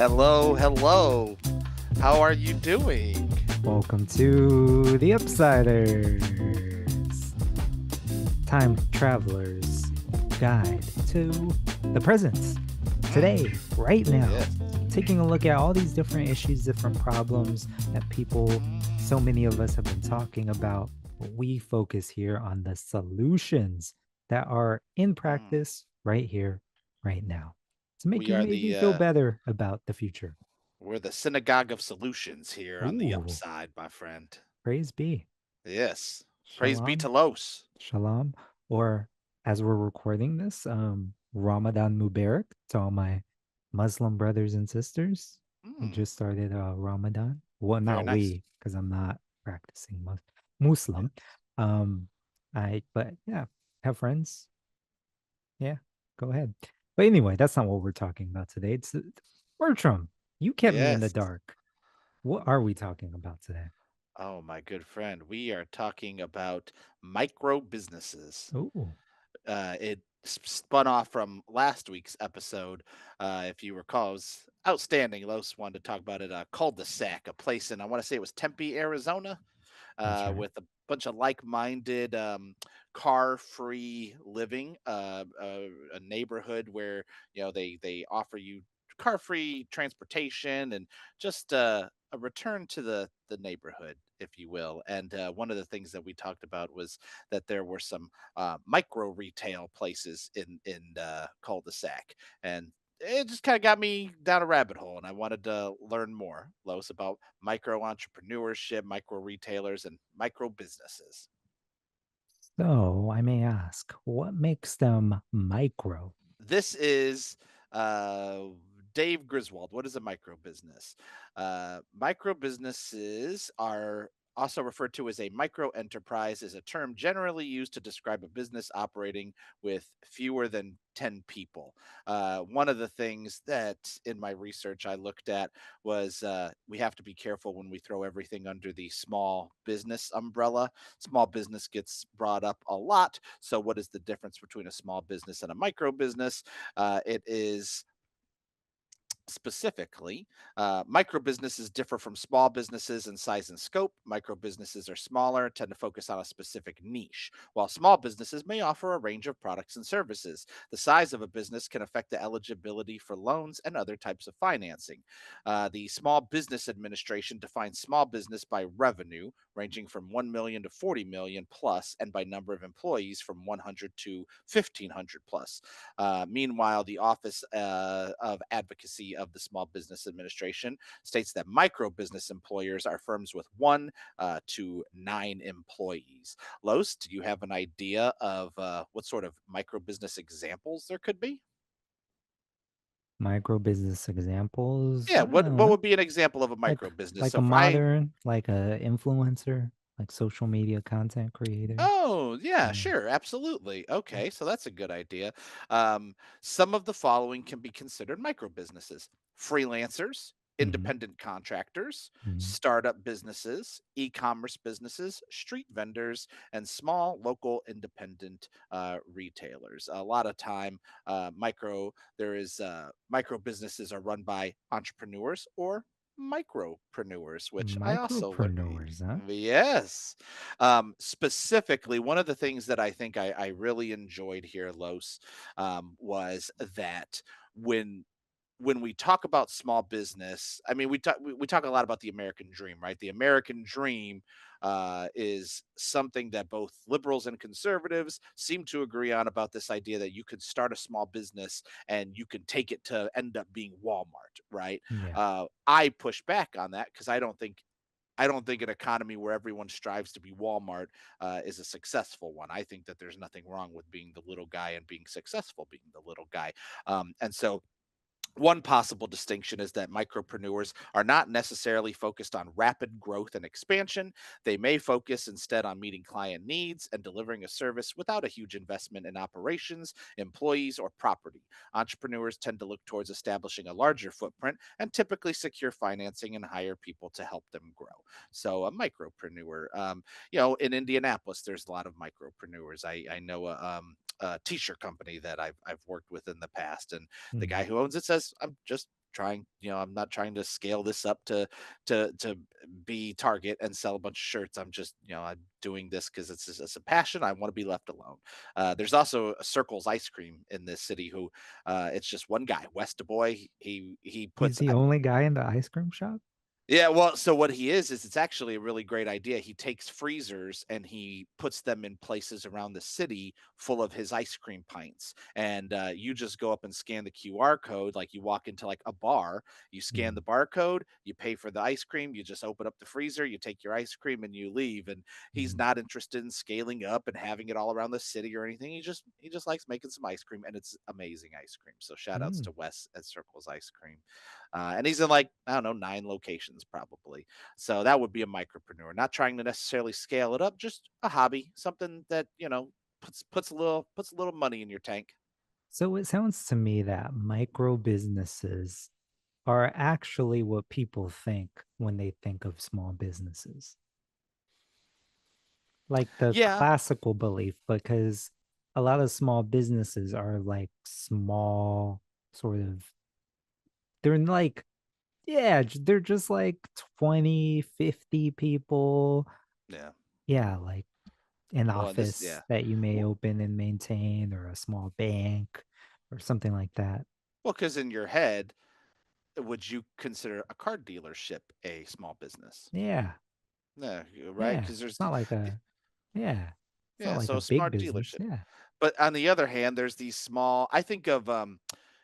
Hello, hello. How are you doing? Welcome to the Upsiders, Time Traveler's Guide to the Present. Today, right now, Yes. taking a look at all these different issues, different problems that so many of us have been talking about. But we focus here on the solutions that are in Mm. practice right here, right now, to make We you are maybe the feel better about the future. we're the synagogue of solutions here on the Ooh, upside, my friend. praise be. Yes. Praise be to Shalom. Los. Shalom, or as we're recording this, Ramadan Mubarak to all my Muslim brothers and sisters. We Mm, just started Ramadan. Well, very not nice. we, because I'm not practicing Yeah. Muslim. Um, but yeah, have friends. Yeah, go ahead. But anyway, that's not what we're talking about today. It's Bertram. You kept me in the Yes. dark. What are we talking about today? Oh, my good friend. We are talking about micro businesses. Oh, It spun off from last week's episode. If you recall, it was outstanding. Los wanted to talk about it. Cul-de-sac, a place in, I want to say it was Tempe, Arizona, that's right. with a bunch of like-minded car-free living, a neighborhood where they offer you car-free transportation and just a return to the neighborhood, if you will. And one of the things that we talked about was that there were some micro retail places in cul-de-sac, and it just kind of got me down a rabbit hole, and I wanted to learn more, Los, about micro entrepreneurship, micro retailers, and micro businesses. So I may ask, what makes them micro? This is uh, Dave Griswold. What is a micro business? Micro businesses are also referred to as a micro enterprise, is a term generally used to describe a business operating with fewer than 10 people. One of the things that in my research I looked at was we have to be careful when we throw everything under the small business umbrella. Small business gets brought up a lot. So, what is the difference between a small business and a micro business? It is specifically, micro businesses differ from small businesses in size and scope. Micro businesses are smaller, tend to focus on a specific niche, while small businesses may offer a range of products and services. The size of a business can affect the eligibility for loans and other types of financing. The Small Business Administration defines small business by revenue, ranging from 1 million to 40 million plus, and by number of employees from 100 to 1,500 plus. Meanwhile, the Office of Advocacy of the Small Business Administration states that micro business employers are firms with 1 to 9 employees. Los, do you have an idea of what sort of micro business examples there could be? Micro business examples? Yeah, what would be an example of a Like micro business? like So a if I modern, like a influencer, like social media content creator. Oh, yeah, Yeah. sure, absolutely. Okay, so that's a good idea. Some of the following can be considered micro businesses: freelancers, Mhm, independent contractors, mhm. startup businesses, e commerce businesses, street vendors, and small local independent retailers. A lot of time, micro businesses are run by entrepreneurs or micropreneurs, which I also learned. Micropreneurs, huh? Yes. Specifically, one of the things that I think I really enjoyed here, Los, was that when when we talk about small business, I mean, we talk a lot about the American dream, right? The American dream is something that both liberals and conservatives seem to agree on, about this idea that you could start a small business and you can take it to end up being Walmart, right? Yeah. I push back on that because I don't think an economy where everyone strives to be Walmart is a successful one. I think that there's nothing wrong with being the little guy and being successful being the little guy. And so one possible distinction is that micropreneurs are not necessarily focused on rapid growth and expansion. They may focus instead on meeting client needs and delivering a service without a huge investment in operations, employees, or property. Entrepreneurs tend to look towards establishing a larger footprint and typically secure financing and hire people to help them grow. So, a micropreneur, in Indianapolis, there's a lot of micropreneurs. I know a t-shirt company that I've worked with in the past, and the guy Mhm. who owns it says, I'm just trying, I'm not trying to scale this up to be Target and sell a bunch of shirts. I'm just, I'm doing this because it's a passion. I want to be left alone. There's also a Circle's Ice Cream in this city who, it's just one guy, West Du Bois. He He's puts the only guy in the ice cream shop? yeah, well, so what he is it's actually a really great idea. He takes freezers and he puts them in places around the city full of his ice cream pints. And you just go up and scan the QR code, like you walk into like a bar, you scan the Mm, barcode, you pay for the ice cream, you just open up the freezer, you take your ice cream and you leave. And he's mm, not interested in scaling up and having it all around the city or anything. He just likes making some ice cream, and it's amazing ice cream. So shout outs mm. to Wes at Circle's Ice Cream. And he's in like, I don't know, 9 locations probably. So that would be a micropreneur, not trying to necessarily scale it up, just a hobby, something that, puts a little money in your tank. So it sounds to me that micro businesses are actually what people think when they think of small businesses, like the Yeah. classical belief, because a lot of small businesses are like small, sort of, they're like, yeah, they're just like 20, 50 people. Yeah. Yeah, like an Well, and this, office yeah. that you may Well, open and maintain, or a small bank or something like that. because in your head, would you consider a car dealership a small business? Yeah, No, right? yeah. Because It's not like yeah, it's not yeah, like so a a big smart business. dealership. Yeah, But on the other hand, there's these small, I think of,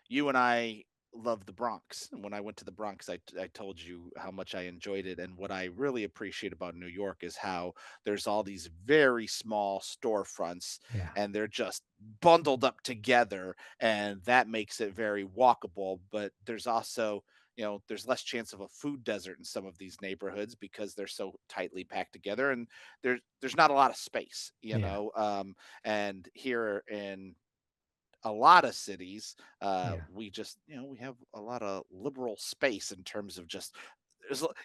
you and I love the Bronx. And when I went to the Bronx, I told you how much I enjoyed it. And what I really appreciate about New York is how there's all these very small storefronts yeah, and they're just bundled up together. And that makes it very walkable. But there's also, there's less chance of a food desert in some of these neighborhoods because they're so tightly packed together, and there's not a lot of space, yeah, and here in a lot of cities, yeah, we just, we have a lot of liberal space in terms of just,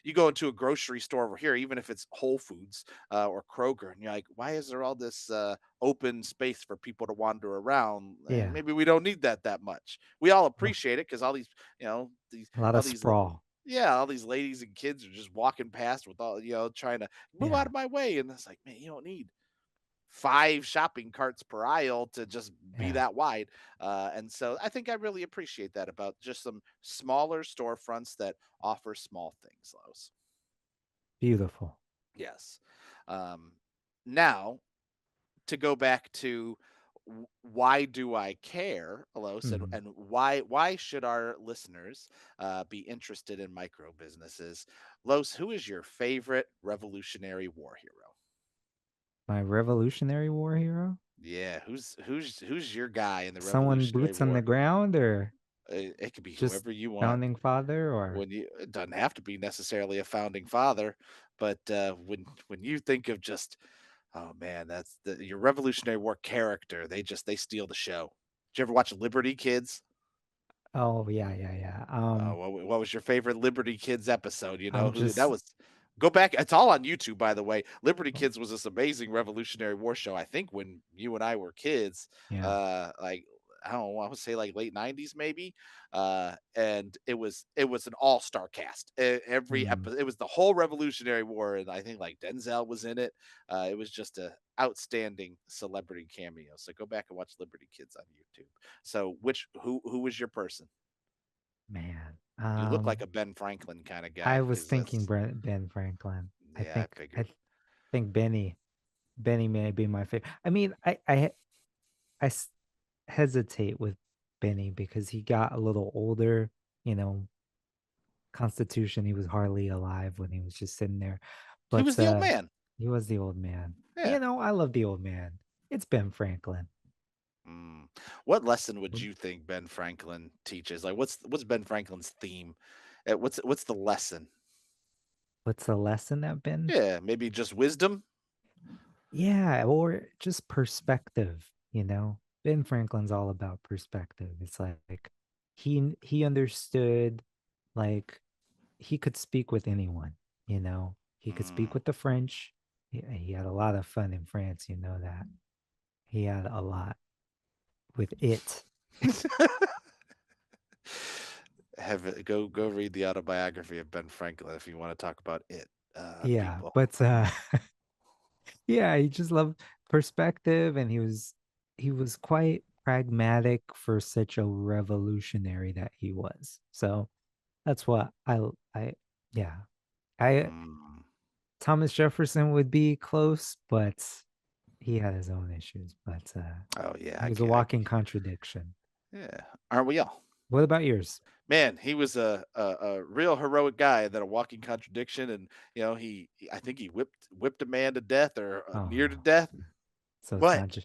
you go into a grocery store over here, even if it's Whole Foods or Kroger, and you're like, why is there all this open space for people to wander around? And yeah. maybe we don't need that much. We all appreciate it because all these, A lot all of these sprawl. yeah, all these ladies and kids are just walking past with all, trying to move out Yeah, of my way. And it's like, man, you don't need 5 shopping carts per aisle to just be yeah. that wide. And so I think I really appreciate that about just some smaller storefronts that offer small things, Lowe's. Beautiful. Yes. Um, Now, to go back to why do I care, Lowe's, and, Mhm. and why should our listeners be interested in micro businesses? Lowe's, who is your favorite Revolutionary War hero? My Revolutionary War hero? Yeah, who's your guy in the Someone Revolutionary boots on the War? ground, or It could be just whoever you want. founding father, or When you it doesn't have to be necessarily a founding father, but when you think of just, oh man, that's your Revolutionary War character. They steal the show. Did you ever watch Liberty Kids? oh yeah, yeah, yeah. What was your favorite Liberty Kids episode? You know I'm who that just was. Go back. It's all on YouTube, by the way. Liberty Kids was this amazing Revolutionary War show. I think when you and I were kids, yeah. like I don't know, I would say like late 90s maybe. And it was an all star cast. Every Mm, episode, it was the whole Revolutionary War, and I think like Denzel was in it. It was just a outstanding celebrity cameo. So go back and watch Liberty Kids on YouTube. So who was your person? man. You look like a Ben Franklin kind of I guy, was because thinking that's Ben Franklin. I yeah, I think figured. Benny may be my favorite. I mean, I hesitate with Benny because he got a little older, you know, Constitution, he was hardly alive when he was just sitting there. He was But the old man. he was the old man. Yeah. You know, I love the old man. It's Ben Franklin. Mm. What lesson would you think Ben Franklin teaches? Like, what's Ben Franklin's theme? What's the lesson? What's the lesson that Ben? Yeah, maybe just wisdom. Yeah, or just perspective, you know. Ben Franklin's all about perspective. It's like he understood, like, he could speak with anyone, you know. He could speak Mm. with the French. He had a lot of fun in France, you know that. He had a lot with it. have it, go read the autobiography of Ben Franklin if you want to talk about it, Yeah, people. but yeah, he just loved perspective, and he was quite pragmatic for such a revolutionary that he was. So that's what I yeah. I Mm. Thomas Jefferson would be close, but he had his own issues. But Oh yeah, he was a walking contradiction. yeah. Aren't we all? What about yours? Man, he was a real heroic guy, that a walking contradiction, and I think he whipped a man to death, or Oh near to no. death. So But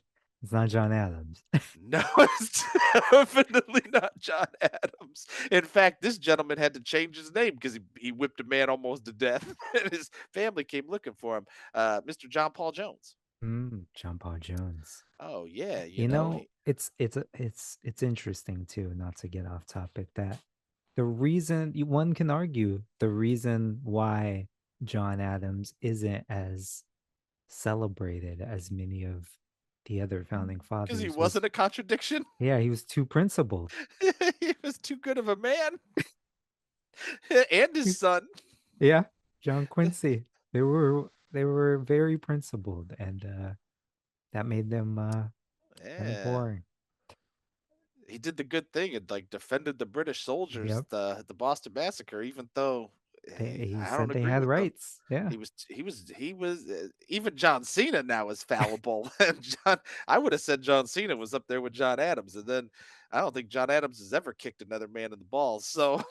it's not John Adams. no, it's definitely not John Adams. In fact, this gentleman had to change his name because he whipped a man almost to death, and his family came looking for him. Mr. John Paul Jones. John Paul Jones. Oh yeah, It's interesting too, not to get off topic, that the reason one can argue the reason why John Adams isn't as celebrated as many of the other founding because he fathers was, wasn't a contradiction. yeah, he was too principled. He was too good of a man, and his son. Yeah, John Quincy. They were very principled, and that made them kind of Yeah. boring. He did the good thing and like defended the British soldiers Yep. the Boston Massacre, even though He I said don't they agree had with them. rights. Yeah. He was even John Cena now is fallible. And I would have said John Cena was up there with John Adams, and then I don't think John Adams has ever kicked another man in the balls. So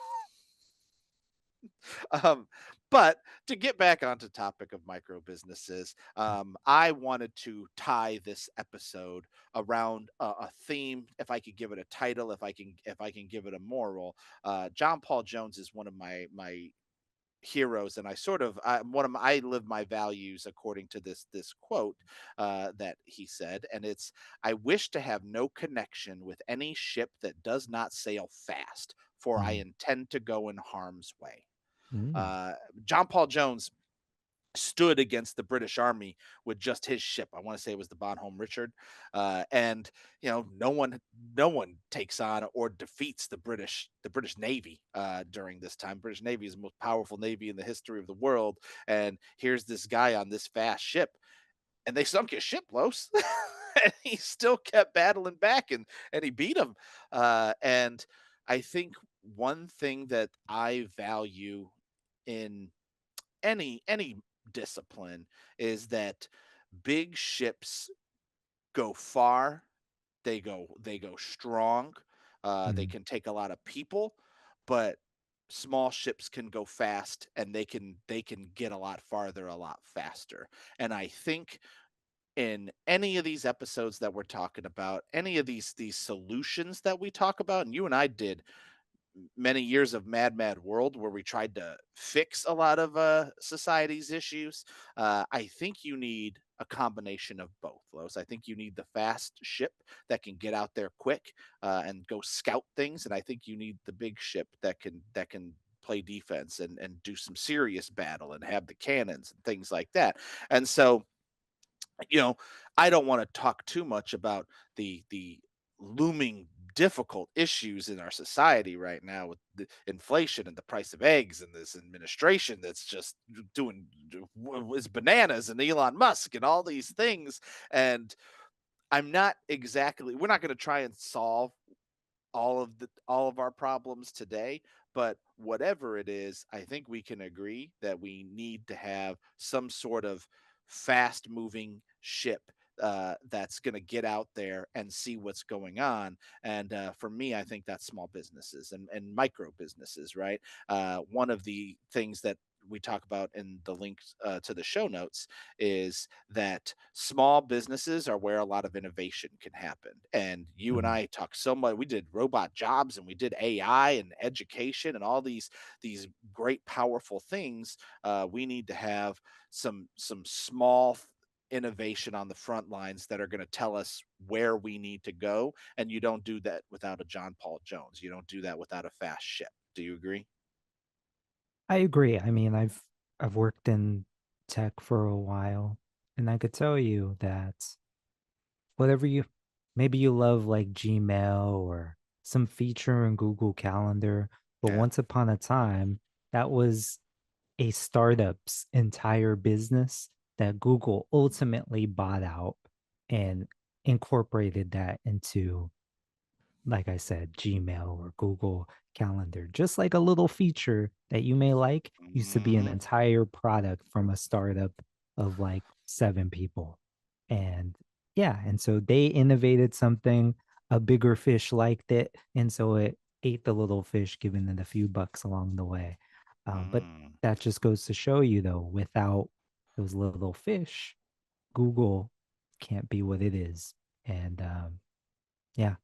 um, but to get back onto topic of micro businesses, I wanted to tie this episode around a theme. If I could give it a title, if I can give it a moral, John Paul Jones is one of my heroes, and I live my values according to this quote that he said, and it's, I wish to have no connection with any ship that does not sail fast, for I Mm. intend to go in harm's way. Mm. uh, John Paul Jones stood against the British Army with just his ship. I want to say it was the Bonhomme Richard, and no one takes on or defeats the British Navy during this time. British Navy is the most powerful navy in the history of the world, and here's this guy on this fast ship, and they sunk his ship, Los. And he still kept battling back, and he beat him. And I think one thing that I value in any discipline is that big ships go far, they go strong, they Mm. can take a lot of people, but small ships can go fast, and they can get a lot farther a lot faster. And I think in any of these episodes that we're talking about, any of these solutions that we talk about, and you and I did many years of Mad World, where we tried to fix a lot of society's issues. I think you need a combination of both, Los. I think you need the fast ship that can get out there quick and go scout things, and I think you need the big ship that can play defense and do some serious battle and have the cannons and things like that. And so, you know, I don't want to talk too much about the looming difficult issues in our society right now, with the inflation and the price of eggs, and this administration that's just doing is bananas, and Elon Musk and all these things. And we're not going to try and solve all of our problems today, but whatever it is, I think we can agree that we need to have some sort of fast moving ship that's going to get out there and see what's going on. And for me, I think that's small businesses and micro businesses, right? One of the things that we talk about in the links to the show notes is that small businesses are where a lot of innovation can happen. And you and Mm. I talked so much. We did robot jobs, and we did AI and education and all these great, powerful things. We need to have some small innovation on the front lines that are going to tell us where we need to go. And you don't do that without a John Paul Jones. You don't do that without a fast ship. Do you agree? I agree. I mean, I've worked in tech for a while, and I could tell you that whatever maybe you love like Gmail or some feature in Google Calendar, But Yeah. once upon a time, that was a startup's entire business that Google ultimately bought out and incorporated that into, like I said, Gmail or Google Calendar. Just like a little feature that you may like used to be an Hmm. entire product from a startup of like 7 people. And yeah, and so they innovated something, a bigger fish liked it. And so it ate the little fish, giving it a few bucks along the way. But Mm. that just goes to show you, though, without those little fish, Google can't be what it is. And yeah,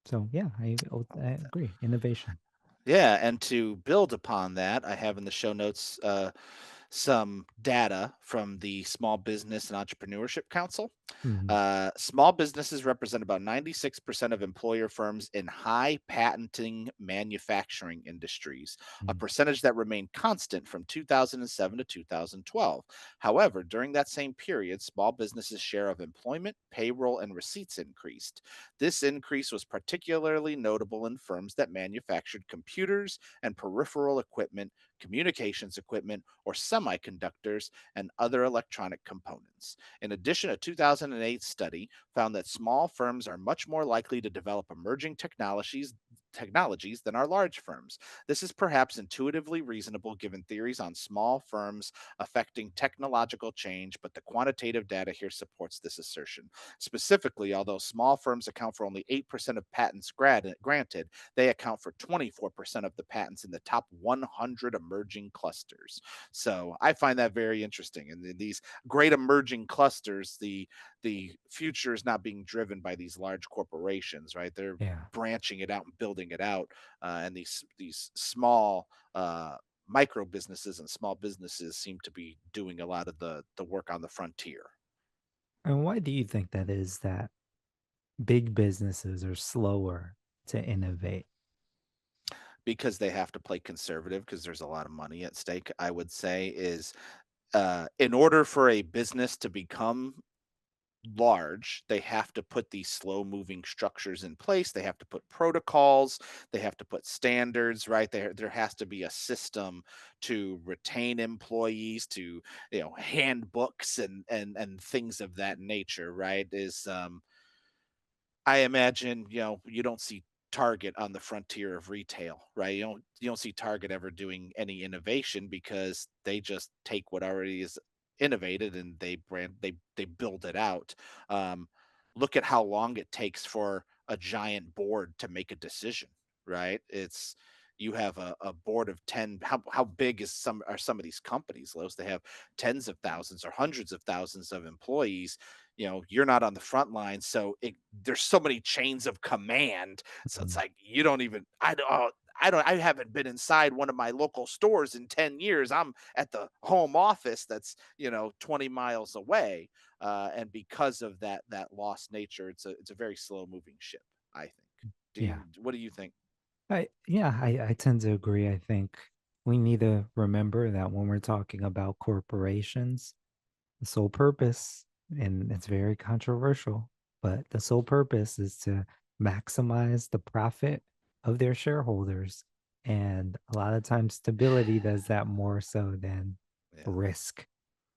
so yeah, I agree. Innovation. Yeah, and to build upon that, I have in the show notes some data from the Small Business and Entrepreneurship Council. Mhm, Small businesses represent about 96% of employer firms in high patenting manufacturing industries, a mhm, percentage that remained constant from 2007 to 2012. However, during that same period, small businesses' share of employment, payroll, and receipts increased. This increase was particularly notable in firms that manufactured computers and peripheral equipment, communications equipment, or semiconductors and other electronic components. In addition, a 2008 study found that small firms are much more likely to develop emerging technologies than are large firms. This is perhaps intuitively reasonable given theories on small firms affecting technological change, but the quantitative data here supports this assertion. Specifically, although small firms account for only 8% of patents granted, they account for 24% of the patents in the top 100 emerging clusters. So I find that very interesting. And in these great emerging clusters, the future is not being driven by these large corporations, right? They're yeah. branching it out and building it out, and these small micro businesses and small businesses seem to be doing a lot of the work on the frontier And why do you think that is that big businesses are slower to innovate? because they have to play conservative because there's a lot of money at stake. I would say is in order for a business to become large, they have to put these slow moving structures in place. They have to put protocols, they have to put standards, right? There has to be a system to retain employees, to handbooks and things of that nature, right? Is I imagine, you don't see Target on the frontier of retail, right? You don't see Target ever doing any innovation because they just take what already is innovated and they build it out. Um, Look at how long it takes for a giant board to make a decision, right? It's you have a board of 10. How big are some of these companies, Los? They have tens of thousands or hundreds of thousands of employees. You're not on the front line, so there's so many chains of command. So it's Mhm. like you don't even I haven't been inside one of my local stores in 10 years. I'm at the home office that's 20 miles away. And because of that lost nature, it's a very slow moving ship, I think. Yeah. What do you think? I tend to agree. I think we need to remember that when we're talking about corporations, the sole purpose, and it's very controversial, but the sole purpose is to maximize the profit of their shareholders. And a lot of times, stability does that more so than Yeah. risk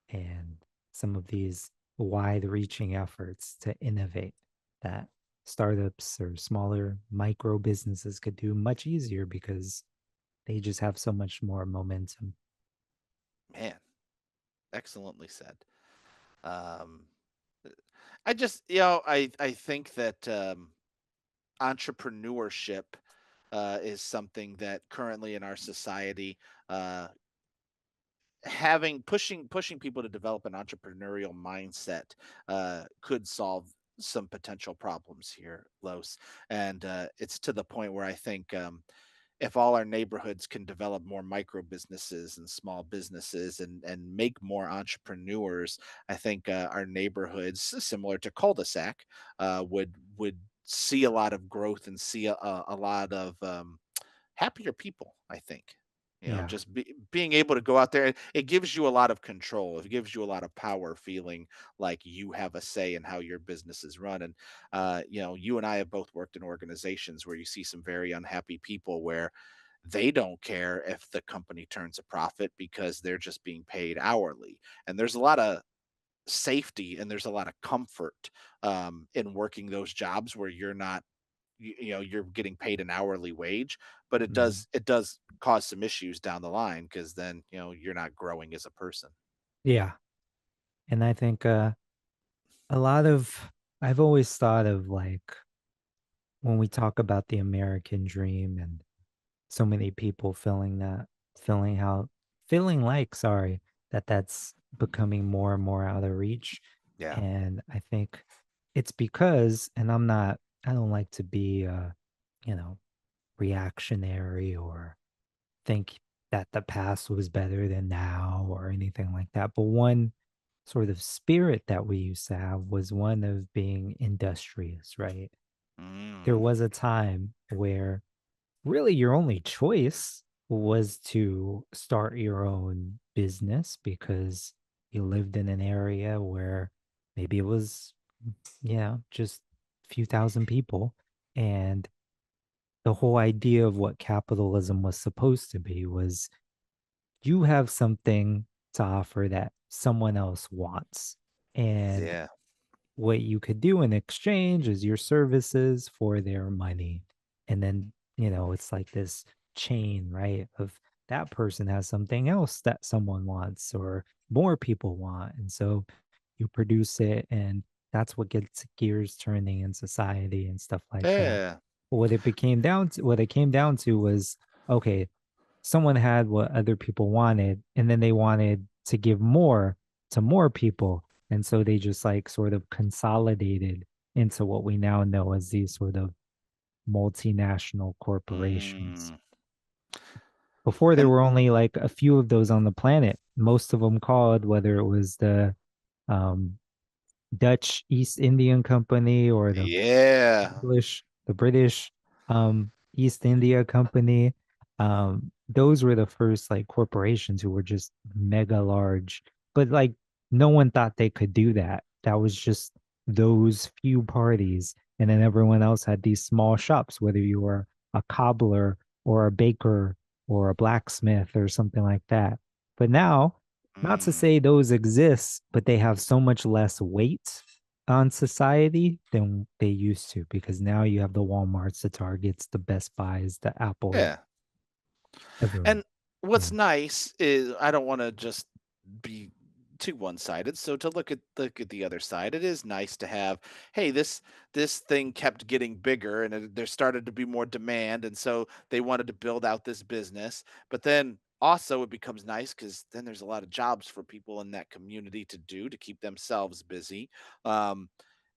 and some of these wide reaching efforts to innovate that startups or smaller micro businesses could do much easier because they just have so much more momentum. Man, excellently said. Um I just, I think that entrepreneurship is something that currently in our society, uh, pushing people to develop an entrepreneurial mindset could solve some potential problems here, Los. And it's to the point where I think if all our neighborhoods can develop more micro businesses and small businesses and make more entrepreneurs, I think our neighborhoods, similar to cul-de-sac, would see a lot of growth and see a lot of happier people, I think. Yeah. Just being able to go out there, it gives you a lot of control. It gives you a lot of power, feeling like you have a say in how your business is run. And you and I have both worked in organizations where you see some very unhappy people where they don't care if the company turns a profit because they're just being paid hourly. And there's a lot of safety and there's a lot of comfort in working those jobs where you're not, you're getting paid an hourly wage, but it Mhm. does cause some issues down the line because then you're not growing as a person. Yeah. And I think a lot of I've always thought of like when we talk about the American dream and so many people feeling how feeling like sorry that that's becoming more and more out of reach. Yeah. And I think it's because, and I don't like to be you know reactionary or think that the past was better than now or anything like that, but one sort of spirit that we used to have was one of being industrious, right? There Mm. was a time where really your only choice was to start your own business because you lived in an area where maybe it was, just a few thousand people. And the whole idea of what capitalism was supposed to be was you have something to offer that someone else wants. And Yeah. what you could do in exchange is your services for their money. And then, it's like this chain, right? Of that person has something else that someone wants or more people want. And so you produce it, and that's what gets gears turning in society and stuff like that. Yeah. But what it came down to was okay, someone had what other people wanted, and then they wanted to give more to more people. And so they just like sort of consolidated into what we now know as these sort of multinational corporations. Mm. Before there And were only like a few of those on the planet, most of them called, whether it was the um, Dutch East Indian Company or yeah. The British East India Company. Those were the first like corporations who were just mega large, but like no one thought they could do that. That was just those few parties. And then everyone else had these small shops, whether you were a cobbler or a baker or a blacksmith or something like that. But now, not to Mm. say those exist, but they have so much less weight on society than they used to because now you have the Walmarts, the Targets, the Best Buys, the Apples, Yeah. everyone. And what's Yeah. nice is I don't want to just be too one-sided. So to look at the other side, it is nice to have, hey, this thing kept getting bigger and there started to be more demand, and so they wanted to build out this business. But then also it becomes nice because then there's a lot of jobs for people in that community to do to keep themselves busy. Um,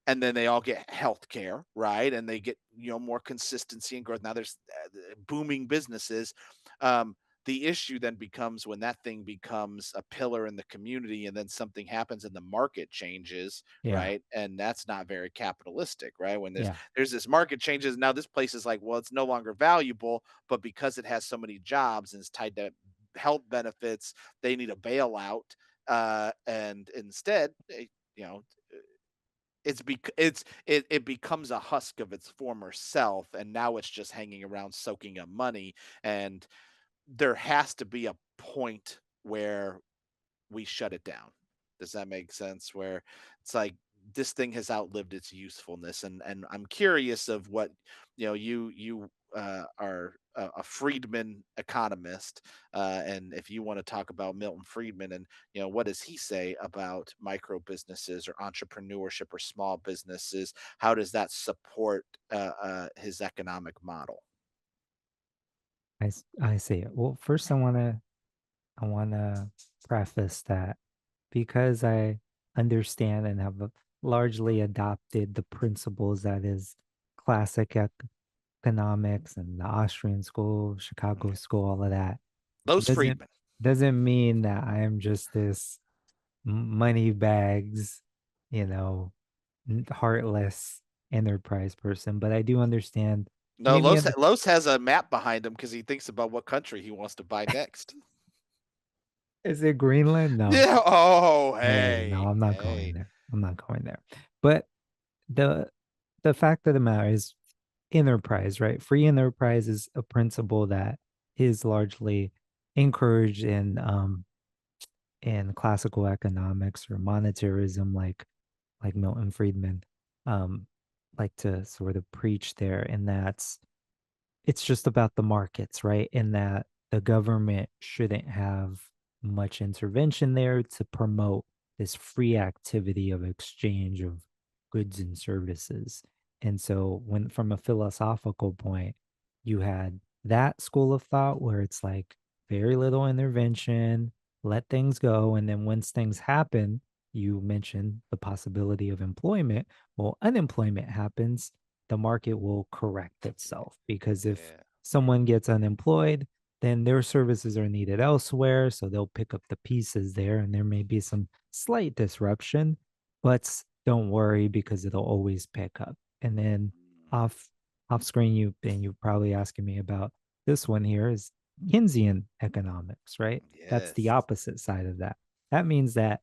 and then they all get health care, right? And they get more consistency and growth. Now there's booming businesses. um, the issue then becomes when that thing becomes a pillar in the community and then something happens and the market changes, Yeah. right? And that's not very capitalistic, right? When there's Yeah. there's this market changes, now this place is like, well, it's no longer valuable, but because it has so many jobs and it's tied to health benefits, they need a bailout. And instead, you know it becomes a husk of its former self, and now it's just hanging around soaking up money. And there has to be a point where we shut it down. Does that make sense? Where it's like this thing has outlived its usefulness, and I'm curious of what you are a Friedman economist, and if you want to talk about Milton Friedman and what does he say about micro businesses or entrepreneurship or small businesses? How does that support his economic model? I see it. Well, first I wanna preface that because I understand and have largely adopted the principles that is classic economics and the Austrian school, Chicago Okay. school, all of that Those doesn't Friedman. doesn't mean that I am just this money bags, you know, heartless enterprise person. But I do understand. No, Maybe Los has a map behind him because he thinks about what country he wants to buy next. is it Greenland? No. Yeah. Oh, Hey, no, hey, I'm not going hey. there. I'm not going there. But the the fact of the matter is enterprise, right? Free enterprise is a principle that is largely encouraged in classical economics or monetarism, like Milton Friedman um, like to sort of preach there, and that's it's just about the markets, right? In that the government shouldn't have much intervention there to promote this free activity of exchange of goods and services. And so, when from a philosophical point, you had that school of thought where it's like very little intervention, let things go. And then once things happen, you mentioned the possibility of employment. Well, unemployment happens, the market will correct itself because if Yeah. someone gets unemployed, then their services are needed elsewhere. So they'll pick up the pieces there and there may be some slight disruption, but don't worry because it'll always pick up. And then Mm. off off screen you're probably asking me about this one here is Keynesian economics, right? That's the Yes. opposite side of that. That means that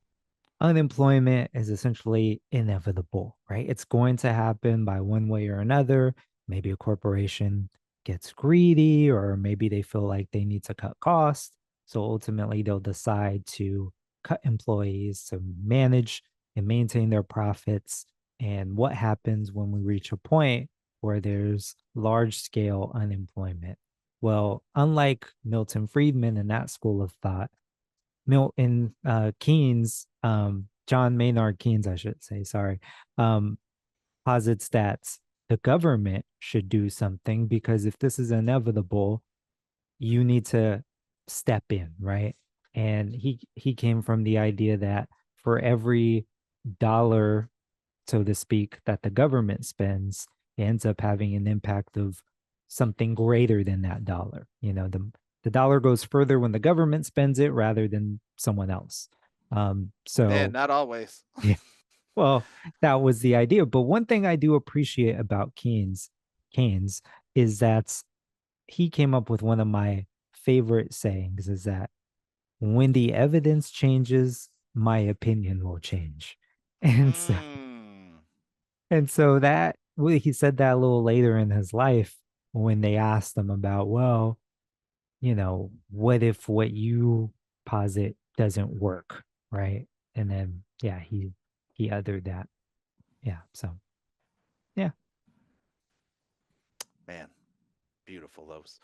unemployment is essentially inevitable, right? It's going to happen by one way or another. Maybe a corporation gets greedy, or maybe they feel like they need to cut costs. So ultimately, they'll decide to cut employees to manage and maintain their profits. And what happens when we reach a point where there's large scale unemployment? Well, unlike Milton Friedman and that school of thought, Milton Keynes, John Maynard Keynes, I should say, sorry, um, posits that the government should do something because if this is inevitable, you need to step in, right? And he came from the idea that for every dollar, so to speak, that the government spends, it ends up having an impact of something greater than that dollar. The dollar goes further when the government spends it rather than someone else. Man, So not always. yeah, well, that was the idea. But one thing I do appreciate about Keynes is that he came up with one of my favorite sayings is that when the evidence changes, my opinion will change. And so Mm. and so that well, he said that a little later in his life when they asked him about, well, what if what you posit doesn't work, right? And then yeah, he uttered that. Yeah. So yeah, Man, beautiful those.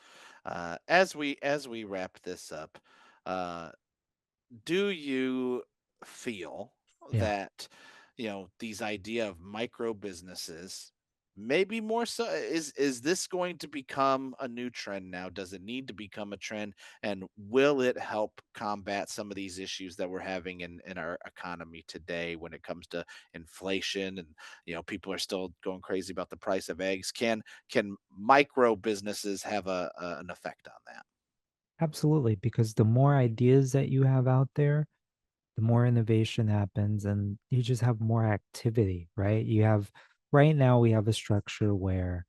As we wrap this up, uh, do you feel yeah. that these idea of micro businesses maybe more so is this going to become a new trend now? Does it need to become a trend, and will it help combat some of these issues that we're having in our economy today when it comes to inflation, and people are still going crazy about the price of eggs? Can micro businesses have an effect on that? Absolutely. Because the more ideas that you have out there, the more innovation happens and you just have more activity, right? Right now, we have a structure where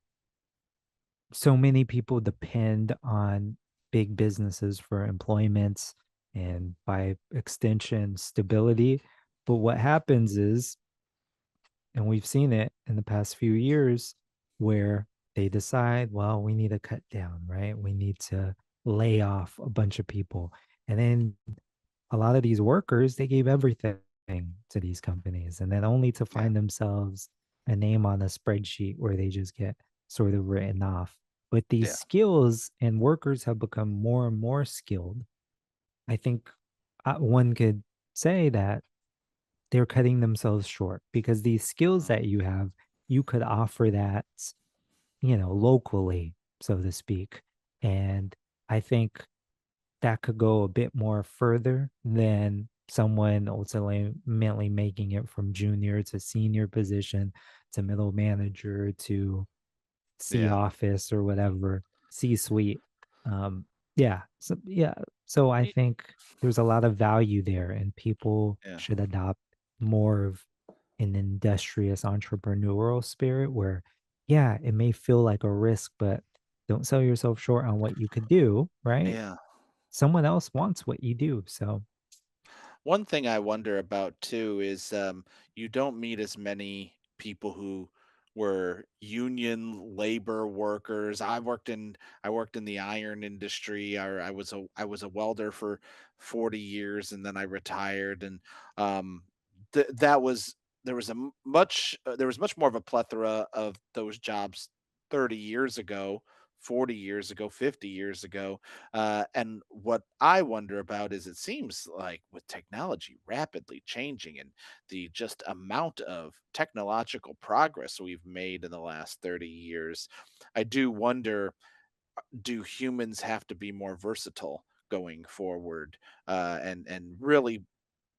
so many people depend on big businesses for employment and by extension, stability. But what happens is, and we've seen it in the past few years, where they decide, well, we need to cut down, right? We need to lay off a bunch of people. And then a lot of these workers, they gave everything to these companies and then only to Yeah. find themselves a name on a spreadsheet where they just get sort of written off. But these Yeah. skills and workers have become more and more skilled. I think one could say that they're cutting themselves short because these skills Mm. that you have, you could offer that, locally, so to speak. And I think that could go a bit more further than someone ultimately making it from junior to senior position to middle manager to C Yeah. office or whatever, C suite. Um, yeah. So I Y- think there's a lot of value there, and people Yeah. should adopt more of an industrious entrepreneurial spirit where, yeah, it may feel like a risk, but don't sell yourself short on what you could do, right? Yeah. Someone else wants what you do. So, One thing I wonder about too is you don't meet as many people who were union labor workers. I worked in the iron industry. I was a welder for 40 years, and then I retired. And um, that was there was much more of a plethora of those jobs 30 years ago, 40 years ago, 50 years ago. And what I wonder about is, it seems like with technology rapidly changing and the just amount of technological progress we've made in the last 30 years, I do wonder, do humans have to be more versatile going forward, and really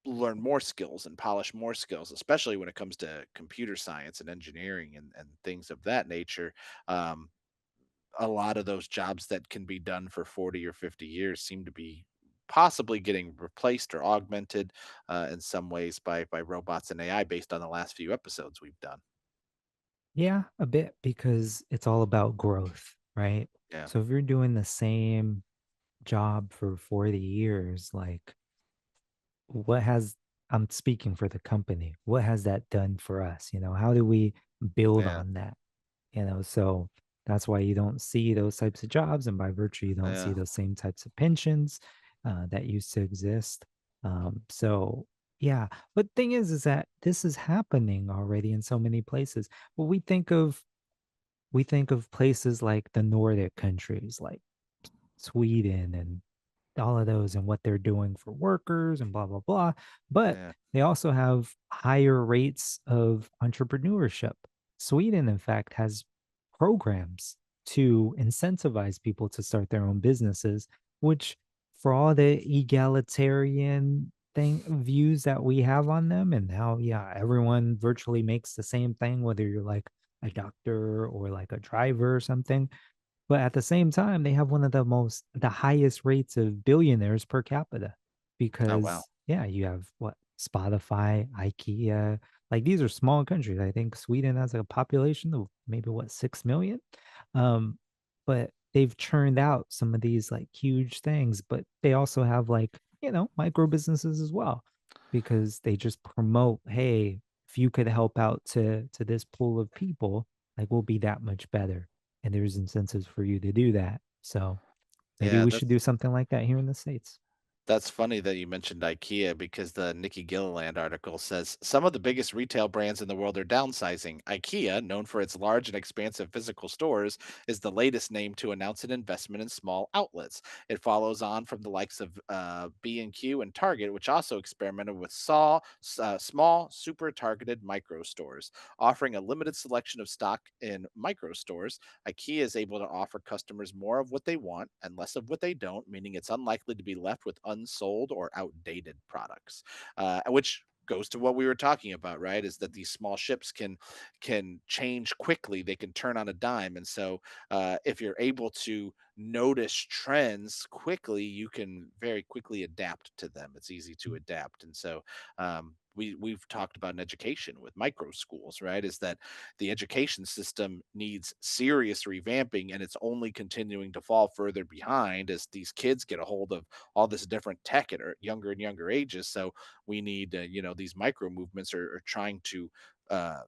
learn more skills and polish more skills, especially when it comes to computer science and engineering and things of that nature. Um, a lot of those jobs that can be done for 40 or 50 years seem to be possibly getting replaced or augmented in some ways by robots and AI, based on the last few episodes we've done. Yeah, a bit because it's all about growth, right? Yeah, So if you're doing the same job for 40 years, like what has I'm speaking for the company. What has that done for us? How do we build yeah, on that? So that's why you don't see those types of jobs, and by virtue, you don't see yeah, those same types of pensions that used to exist. So yeah, but thing is that this is happening already in so many places. Well, we think of places like the Nordic countries, like Sweden and all of those and what they're doing for workers and blah blah blah, but yeah. they also have higher rates of entrepreneurship. Sweden in fact has programs to incentivize people to start their own businesses, which for all the egalitarian thing views that we have on them, and how yeah everyone virtually makes the same thing, whether you're like a doctor or like a driver or something, but at the same time, they have one of the highest rates of billionaires per capita Oh wow. because, yeah, you have what, Spotify, IKEA. Like these are small countries. I think Sweden has a population of maybe what, 6 million. Um, but they've churned out some of these like huge things, but they also have like, micro businesses as well because they just promote, hey, if you could help out to this pool of people, like we'll be that much better, and there's incentives for you to do that. So maybe Yeah, we should that's do something like that here in the States. That's funny that you mentioned IKEA, because the Nikki Gilliland article says some of the biggest retail brands in the world are downsizing. IKEA, known for its large and expansive physical stores, is the latest name to announce an investment in small outlets. It follows on from the likes of B&Q and Target, which also experimented with small, super targeted micro stores. Offering a limited selection of stock in micro stores, IKEA is able to offer customers more of what they want and less of what they don't, meaning it's unlikely to be left with unsold or outdated products. Which goes to what we were talking about, right? Is that these small ships can change quickly. They can turn on a dime, and so if you're able to notice trends quickly, you can very quickly adapt to them. It's easy to adapt, and so we've talked about in education with micro schools, right? Is that the education system needs serious revamping, and it's only continuing to fall further behind as these kids get a hold of all this different tech at younger and younger ages. So we need, these micro movements are trying to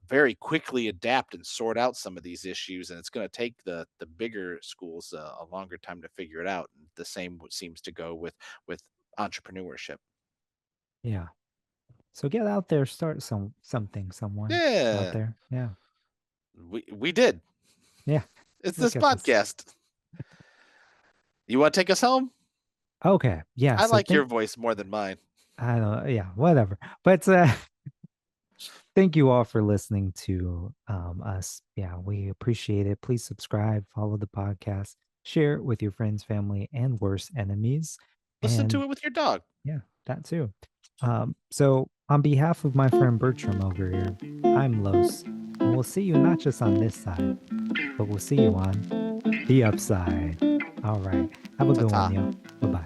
very quickly adapt and sort out some of these issues, and it's going to take the bigger schools a longer time to figure it out. And the same seems to go with entrepreneurship. Yeah. So get out there, start something, someone out Yeah, there. Yeah. we did. Yeah. It's this Look at this. podcast. You want to take us home? Okay. Yeah. I So like your voice more than mine. I don't know. Yeah, whatever. But thank you all for listening to us. Yeah, we appreciate it. Please subscribe, follow the podcast, share it with your friends, family, and worst enemies. Listen to And it with your dog. yeah, that too. So, on behalf of my friend Bertram over here, I'm Los, and we'll see you not just on this side, but we'll see you on the upside. All right. Have a Ta good one, ta. yo. Bye bye.